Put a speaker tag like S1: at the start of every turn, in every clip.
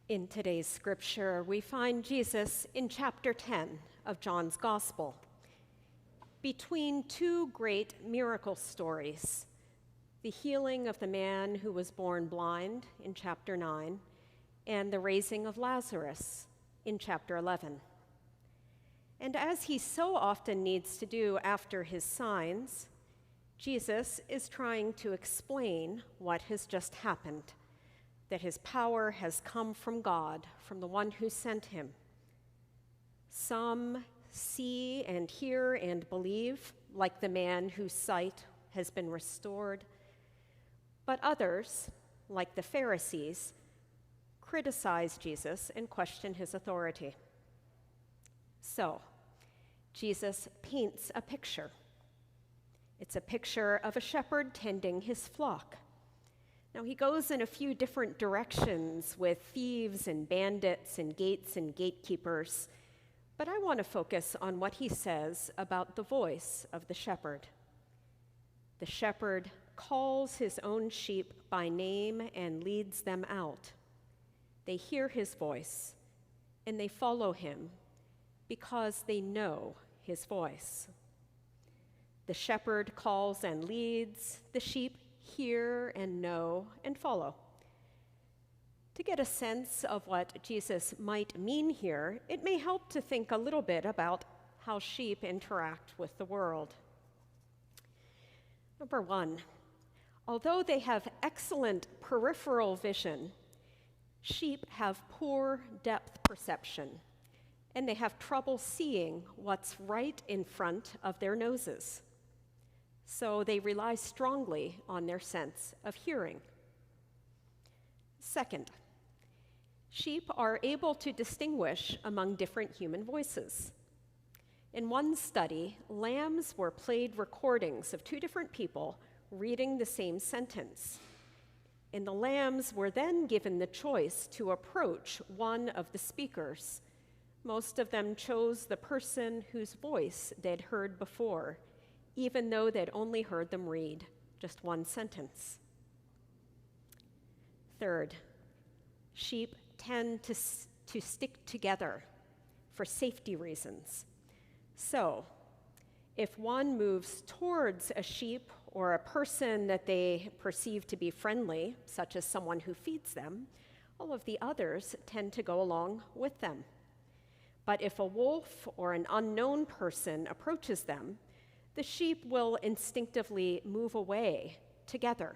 S1: In today's scripture, we find Jesus in chapter 10 of John's Gospel. Between two great miracle stories, the healing of the man who was born blind in chapter 9 and the raising of Lazarus in chapter 11. And as he so often needs to do after his signs, Jesus is trying to explain what has just happened, that his power has come from God, from the one who sent him. Some see and hear and believe, like the man whose sight has been restored. But others, like the Pharisees, criticize Jesus and question his authority. So, Jesus paints a picture. It's a picture of a shepherd tending his flock. Now, he goes in a few different directions with thieves and bandits and gates and gatekeepers, but I want to focus on what he says about the voice of the shepherd. The shepherd calls his own sheep by name and leads them out. They hear his voice, and they follow him because they know his voice. The shepherd calls and leads, the sheep hear and know and follow. To get a sense of what Jesus might mean here, it may help to think a little bit about how sheep interact with the world. Number one, although they have excellent peripheral vision, sheep have poor depth perception, and they have trouble seeing what's right in front of their noses. So they rely strongly on their sense of hearing. Second, sheep are able to distinguish among different human voices. In one study, lambs were played recordings of two different people reading the same sentence. And the lambs were then given the choice to approach one of the speakers. Most of them chose the person whose voice they'd heard before, even though they'd only heard them read just one sentence. Third, sheep tend to stick together for safety reasons. So, if one moves towards a sheep or a person that they perceive to be friendly, such as someone who feeds them, all of the others tend to go along with them. But if a wolf or an unknown person approaches them, the sheep will instinctively move away together.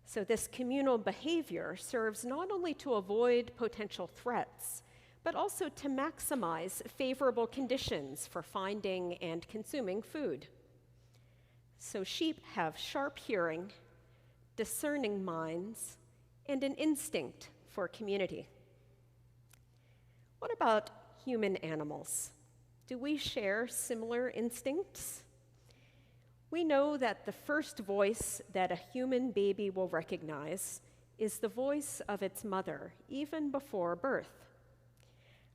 S1: So this communal behavior serves not only to avoid potential threats, but also to maximize favorable conditions for finding and consuming food. So sheep have sharp hearing, discerning minds, and an instinct for community. What about human animals? Do we share similar instincts? We know that the first voice that a human baby will recognize is the voice of its mother, even before birth.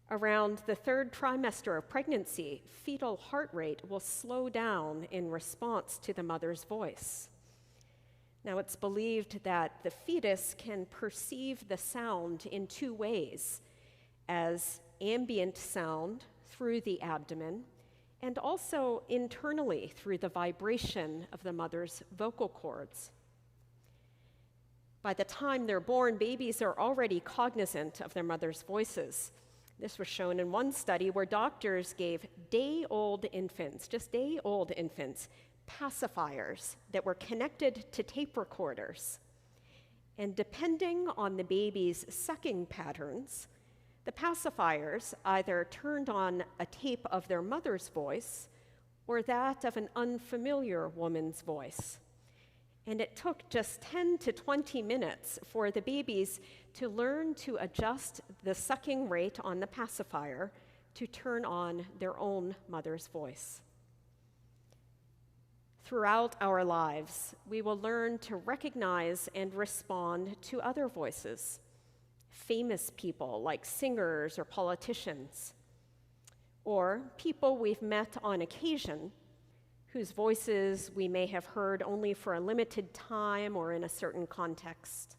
S1: Around the third trimester of pregnancy, fetal heart rate will slow down in response to the mother's voice. Now, it's believed that the fetus can perceive the sound in two ways, as ambient sound through the abdomen, and also internally through the vibration of the mother's vocal cords. By the time they're born, babies are already cognizant of their mother's voices. This was shown in one study where doctors gave day-old infants, just day-old infants, pacifiers that were connected to tape recorders. And depending on the baby's sucking patterns, the pacifiers either turned on a tape of their mother's voice or that of an unfamiliar woman's voice. And it took just 10 to 20 minutes for the babies to learn to adjust the sucking rate on the pacifier to turn on their own mother's voice. Throughout our lives, we will learn to recognize and respond to other voices. Famous people like singers or politicians, or people we've met on occasion whose voices we may have heard only for a limited time or in a certain context.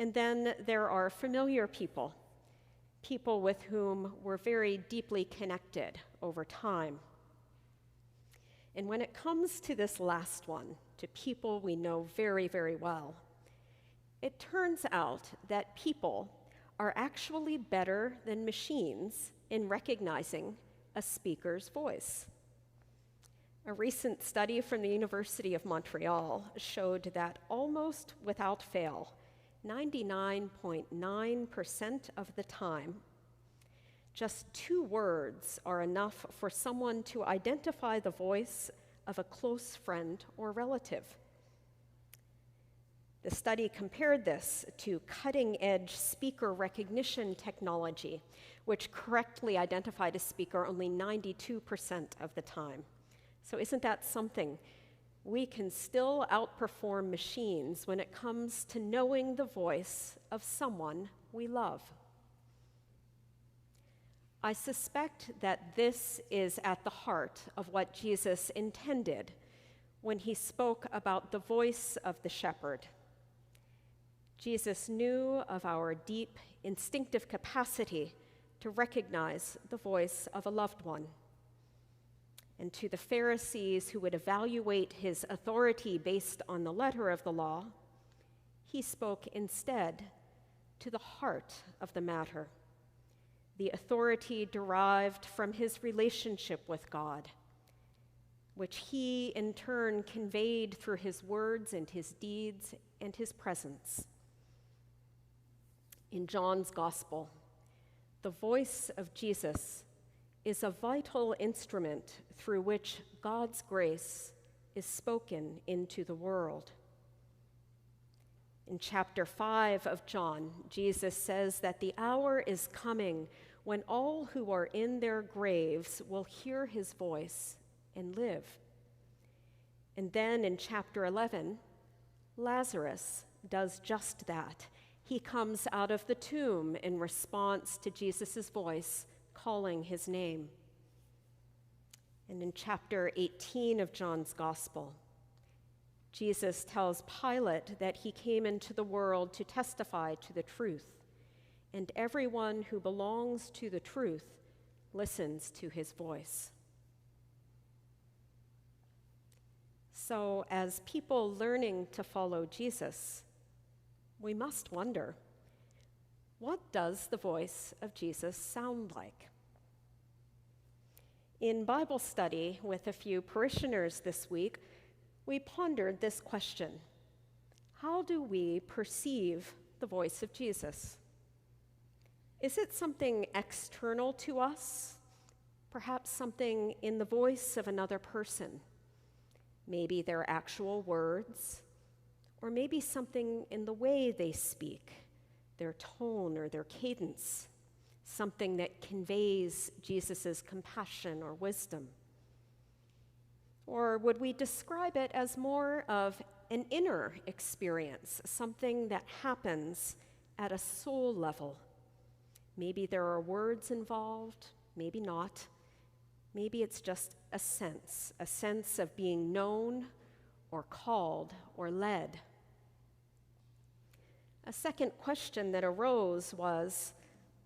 S1: And then there are familiar people, people with whom we're very deeply connected over time. And when it comes to this last one, to people we know very, very well, it turns out that people are actually better than machines in recognizing a speaker's voice. A recent study from the University of Montreal showed that almost without fail, 99.9% of the time, just 2 words are enough for someone to identify the voice of a close friend or relative. The study compared this to cutting-edge speaker recognition technology, which correctly identified a speaker only 92% of the time. So isn't that something? We can still outperform machines when it comes to knowing the voice of someone we love. I suspect that this is at the heart of what Jesus intended when he spoke about the voice of the shepherd. Jesus knew of our deep, instinctive capacity to recognize the voice of a loved one. And to the Pharisees who would evaluate his authority based on the letter of the law, he spoke instead to the heart of the matter, the authority derived from his relationship with God, which he in turn conveyed through his words and his deeds and his presence. In John's Gospel, the voice of Jesus is a vital instrument through which God's grace is spoken into the world. In chapter 5 of John, Jesus says that the hour is coming when all who are in their graves will hear his voice and live. And then in chapter 11, Lazarus does just that. He comes out of the tomb in response to Jesus' voice calling his name. And in chapter 18 of John's Gospel, Jesus tells Pilate that he came into the world to testify to the truth, and everyone who belongs to the truth listens to his voice. So, as people learning to follow Jesus, we must wonder, what does the voice of Jesus sound like? In Bible study with a few parishioners this week, we pondered this question: how do we perceive the voice of Jesus? Is it something external to us? Perhaps something in the voice of another person? Maybe their actual words, or maybe something in the way they speak, their tone or their cadence, something that conveys Jesus' compassion or wisdom. Or would we describe it as more of an inner experience, something that happens at a soul level? Maybe there are words involved, maybe not. Maybe it's just a sense of being known or called or led. A second question that arose was,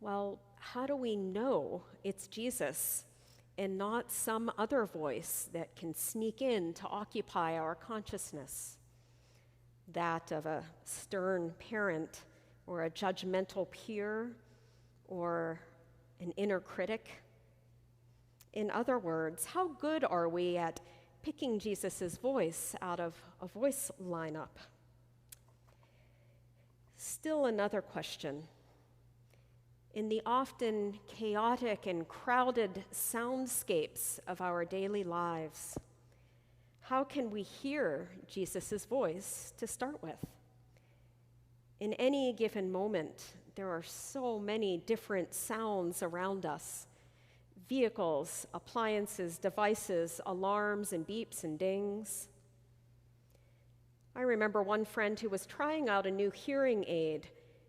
S1: well, how do we know it's Jesus and not some other voice that can sneak in to occupy our consciousness? That of a stern parent or a judgmental peer or an inner critic? In other words, how good are we at picking Jesus' voice out of a voice lineup? Still another question. In the often chaotic and crowded soundscapes of our daily lives, how can we hear Jesus' voice to start with? In any given moment, there are so many different sounds around us: vehicles, appliances, devices, alarms and beeps and dings. I remember one friend who was trying out a new hearing aid,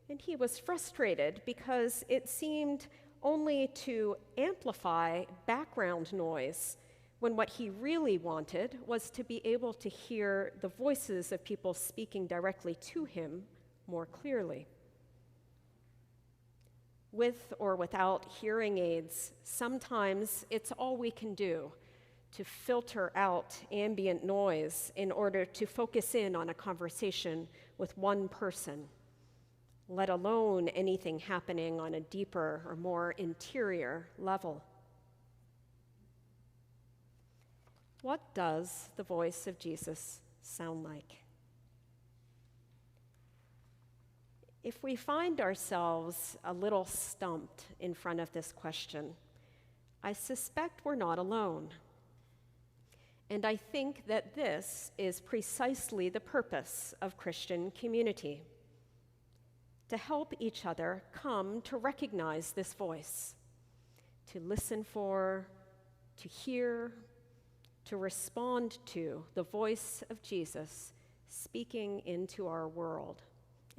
S1: and he was frustrated because it seemed only to amplify background noise, when what he really wanted was to be able to hear the voices of people speaking directly to him more clearly. With or without hearing aids, sometimes it's all we can do to filter out ambient noise in order to focus in on a conversation with one person, let alone anything happening on a deeper or more interior level. What does the voice of Jesus sound like? If we find ourselves a little stumped in front of this question, I suspect we're not alone. And I think that this is precisely the purpose of Christian community, to help each other come to recognize this voice, to listen for, to hear, to respond to the voice of Jesus speaking into our world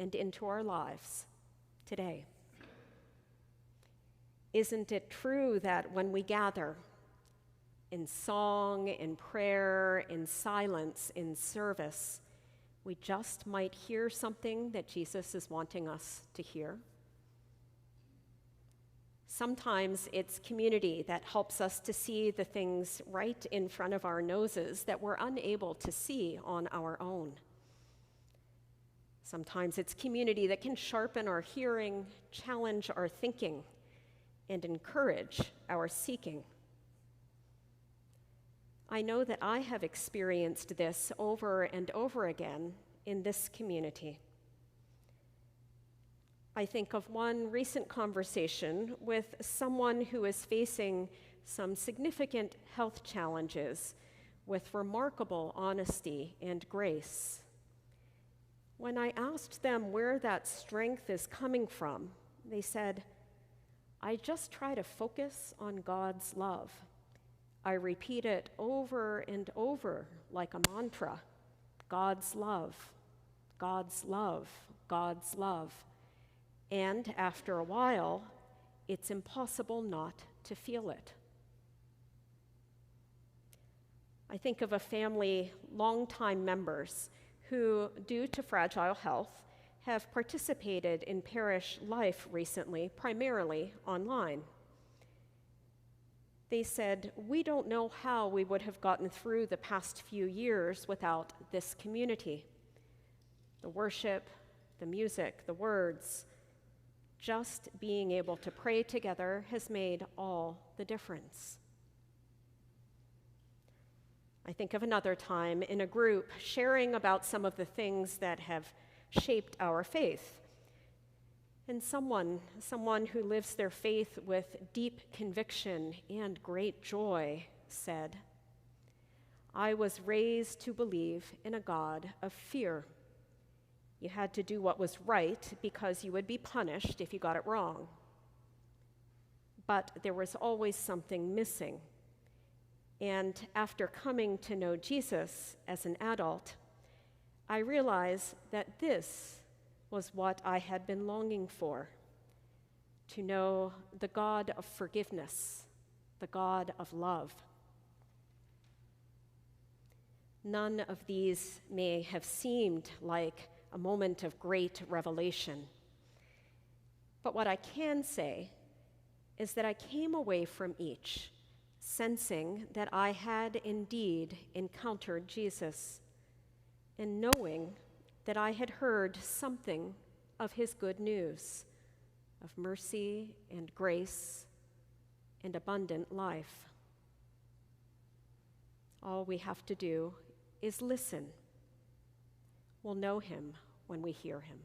S1: and into our lives today. Isn't it true that when we gather in song, in prayer, in silence, in service, we just might hear something that Jesus is wanting us to hear? Sometimes it's community that helps us to see the things right in front of our noses that we're unable to see on our own. Sometimes it's community that can sharpen our hearing, challenge our thinking, and encourage our seeking. I know that I have experienced this over and over again in this community. I think of one recent conversation with someone who is facing some significant health challenges with remarkable honesty and grace. When I asked them where that strength is coming from, they said, "I just try to focus on God's love. I repeat it over and over like a mantra. God's love, God's love, God's love. And after a while, it's impossible not to feel it." I think of a family, longtime members, who, due to fragile health, have participated in parish life recently, primarily online. They said, "We don't know how we would have gotten through the past few years without this community. The worship, the music, the words, just being able to pray together has made all the difference." I think of another time in a group sharing about some of the things that have shaped our faith. And someone who lives their faith with deep conviction and great joy said, "I was raised to believe in a God of fear. You had to do what was right because you would be punished if you got it wrong. But there was always something missing. And after coming to know Jesus as an adult, I realized that this was what I had been longing for, to know the God of forgiveness, the God of love." None of these may have seemed like a moment of great revelation. But what I can say is that I came away from each sensing that I had indeed encountered Jesus, and knowing that I had heard something of his good news, of mercy and grace and abundant life. All we have to do is listen. We'll know him when we hear him.